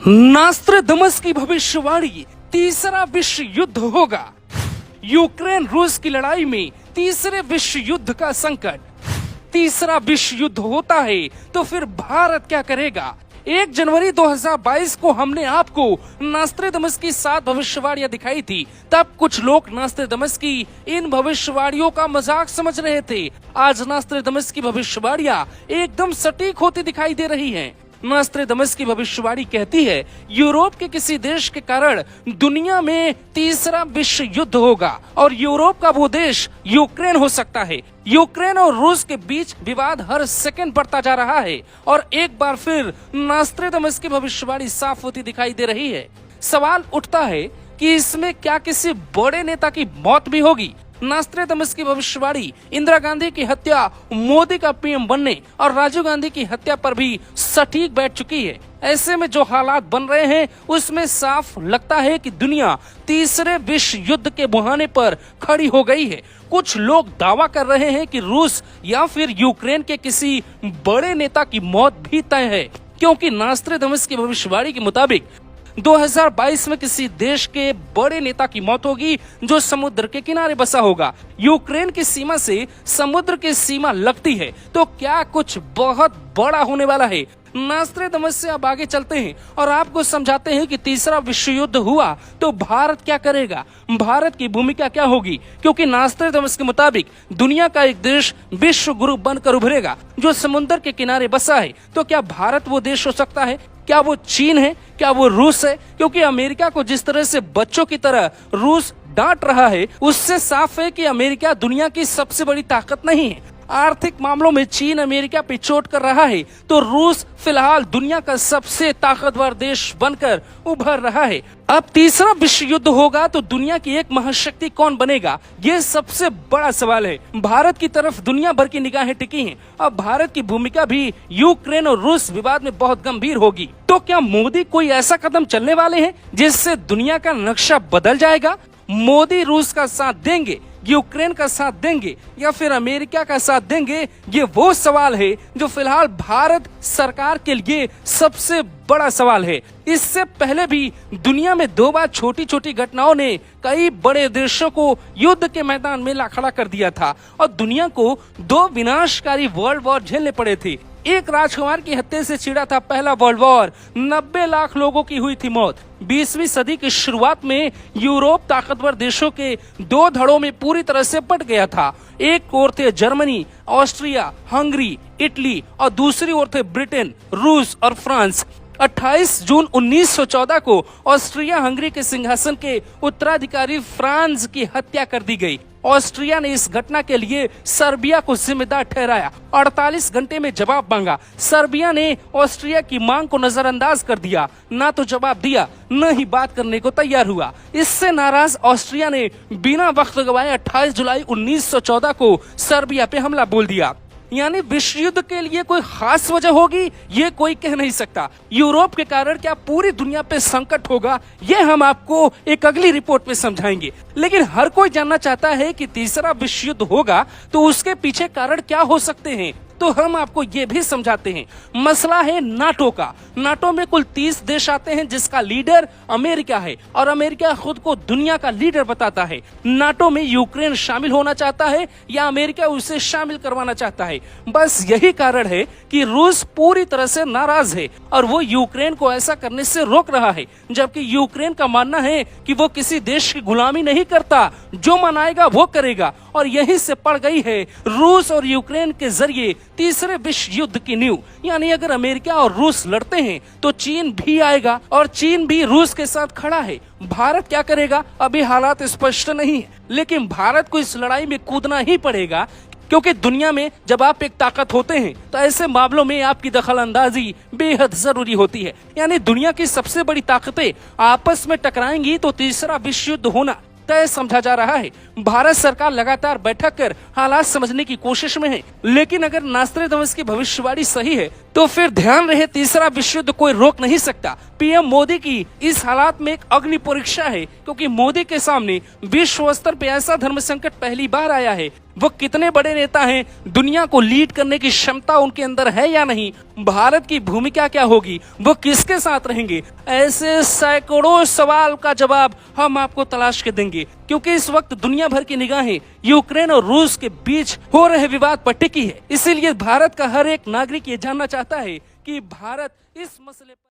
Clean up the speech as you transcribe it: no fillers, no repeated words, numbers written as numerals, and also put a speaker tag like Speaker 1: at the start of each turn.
Speaker 1: नास्ट्राडामस की भविष्यवाणी, तीसरा विश्व युद्ध होगा। यूक्रेन रूस की लड़ाई में तीसरे विश्व युद्ध का संकट। तीसरा विश्व युद्ध होता है तो फिर भारत क्या करेगा? 1 जनवरी 2022 को हमने आपको नास्ट्राडामस की 7 भविष्यवाणियां दिखाई थी। तब कुछ लोग नास्ट्राडामस की इन भविष्यवाणियों का मजाक समझ रहे थे। आज नास्ट्राडामस की भविष्यवाणियां एकदम सटीक होती दिखाई दे रही हैं। नास्ट्राडामस की भविष्यवाणी कहती है यूरोप के किसी देश के कारण दुनिया में तीसरा विश्व युद्ध होगा और यूरोप का वो देश यूक्रेन हो सकता है। यूक्रेन और रूस के बीच विवाद हर सेकंड बढ़ता जा रहा है और एक बार फिर नास्ट्राडामस की भविष्यवाणी साफ होती दिखाई दे रही है। सवाल उठता है कि इसमें क्या किसी बड़े नेता की मौत भी होगी? नास्ट्राडामस की भविष्यवाणी इंदिरा गांधी की हत्या, मोदी का पीएम बनने और राजीव गांधी की हत्या पर भी सटीक बैठ चुकी है। ऐसे में जो हालात बन रहे हैं उसमें साफ लगता है कि दुनिया तीसरे विश्व युद्ध के मुहाने पर खड़ी हो गई है। कुछ लोग दावा कर रहे हैं कि रूस या फिर यूक्रेन के किसी बड़े नेता की मौत भी तय है, क्योंकि नास्ट्राडामस की भविष्यवाणी के मुताबिक 2022 में किसी देश के बड़े नेता की मौत होगी जो समुद्र के किनारे बसा होगा। यूक्रेन की सीमा से समुद्र की सीमा लगती है, तो क्या कुछ बहुत बड़ा होने वाला है? नास्ट्राडामस से अब आगे चलते हैं और आपको समझाते हैं कि तीसरा विश्व युद्ध हुआ तो भारत क्या करेगा, भारत की भूमिका क्या होगी। क्योंकि नास्ट्राडामस के मुताबिक दुनिया का एक देश विश्व गुरु बनकर उभरेगा जो समुद्र के किनारे बसा है। तो क्या भारत वो देश हो सकता है? क्या वो चीन है? क्या वो रूस है? क्योंकि अमेरिका को जिस तरह से बच्चों की तरह रूस डांट रहा है, उससे साफ है कि अमेरिका दुनिया की सबसे बड़ी ताकत नहीं है। आर्थिक मामलों में चीन अमेरिका पे चोट कर रहा है तो रूस फिलहाल दुनिया का सबसे ताकतवर देश बनकर उभर रहा है। अब तीसरा विश्व युद्ध होगा तो दुनिया की एक महाशक्ति कौन बनेगा, ये सबसे बड़ा सवाल है। भारत की तरफ दुनिया भर की निगाहें टिकी हैं। अब भारत की भूमिका भी यूक्रेन और रूस विवाद में बहुत गंभीर होगी। तो क्या मोदी कोई ऐसा कदम चलने वाले हैं जिससे दुनिया का नक्शा बदल जाएगा? मोदी रूस का साथ देंगे, यूक्रेन का साथ देंगे या फिर अमेरिका का साथ देंगे? ये वो सवाल है जो फिलहाल भारत सरकार के लिए सबसे बड़ा सवाल है। इससे पहले भी दुनिया में 2 बार छोटी छोटी घटनाओं ने कई बड़े देशों को युद्ध के मैदान में ला खड़ा कर दिया था और दुनिया को 2 विनाशकारी वर्ल्ड वॉर झेलने पड़े थे। एक राजकुमार की हत्या से छिड़ा था पहला वर्ल्ड वॉर, 90 लाख लोगों की हुई थी मौत। 20वीं सदी की शुरुआत में यूरोप ताकतवर देशों के 2 धड़ों में पूरी तरह से बट गया था। एक ओर थे जर्मनी, ऑस्ट्रिया, हंगरी, इटली और दूसरी ओर थे ब्रिटेन, रूस और फ्रांस। 28 जून 1914 को ऑस्ट्रिया हंगरी के सिंहासन के उत्तराधिकारी फ्रांस की हत्या कर दी गई। ऑस्ट्रिया ने इस घटना के लिए सर्बिया को जिम्मेदार ठहराया। 48 घंटे में जवाब मांगा। सर्बिया ने ऑस्ट्रिया की मांग को नजरअंदाज कर दिया, ना तो जवाब दिया न ही बात करने को तैयार हुआ। इससे नाराज ऑस्ट्रिया ने बिना वक्त गवाए 28 जुलाई 1914 को सर्बिया पे हमला बोल दिया। यानी विश्व युद्ध के लिए कोई खास वजह होगी ये कोई कह नहीं सकता। यूरोप के कारण क्या पूरी दुनिया पे संकट होगा, ये हम आपको एक अगली रिपोर्ट में समझाएंगे। लेकिन हर कोई जानना चाहता है कि तीसरा विश्व युद्ध होगा तो उसके पीछे कारण क्या हो सकते हैं, तो हम आपको ये भी समझाते हैं। मसला है नाटो का। नाटो में कुल 30 देश आते हैं जिसका लीडर अमेरिका है और अमेरिका खुद को दुनिया का लीडर बताता है। नाटो में यूक्रेन शामिल होना चाहता है या अमेरिका उसे शामिल करवाना चाहता है? बस यही कारण है कि रूस पूरी तरह से नाराज है और वो यूक्रेन को ऐसा करने से रोक रहा है, जबकि यूक्रेन का मानना है कि वो किसी देश की गुलामी नहीं करता, जो मनाएगा वो करेगा। और यहीं से पड़ गई है रूस और यूक्रेन के जरिए तीसरे विश्व युद्ध की नींव। यानी अगर अमेरिका और रूस लड़ते हैं तो चीन भी आएगा और चीन भी रूस के साथ खड़ा है। भारत क्या करेगा अभी हालात स्पष्ट नहीं है, लेकिन भारत को इस लड़ाई में कूदना ही पड़ेगा, क्योंकि दुनिया में जब आप एक ताकत होते हैं तो ऐसे मामलों में आपकी दखल अंदाजी बेहद जरूरी होती है। यानी दुनिया की सबसे बड़ी ताकतें आपस में टकराएंगी तो तीसरा विश्व युद्ध होना तय समझा जा रहा है। भारत सरकार लगातार बैठक कर हालात समझने की कोशिश में है, लेकिन अगर नास्ट्राडामस की भविष्यवाणी सही है तो फिर ध्यान रहे तीसरा विश्व युद्ध कोई रोक नहीं सकता। पीएम मोदी की इस हालात में एक अग्नि परीक्षा है, क्योंकि मोदी के सामने विश्व स्तर पे ऐसा धर्म संकट पहली बार आया है। वो कितने बड़े नेता हैं, दुनिया को लीड करने की क्षमता उनके अंदर है या नहीं, भारत की भूमिका क्या होगी, वो किसके साथ रहेंगे, ऐसे सैकड़ों सवाल का जवाब हम आपको तलाश के देंगे। क्योंकि इस वक्त दुनिया भर की निगाहें यूक्रेन और रूस के बीच हो रहे विवाद पर टिकी है। इसीलिए भारत का हर एक नागरिक ये जानना चाहता है कि भारत इस मसले पर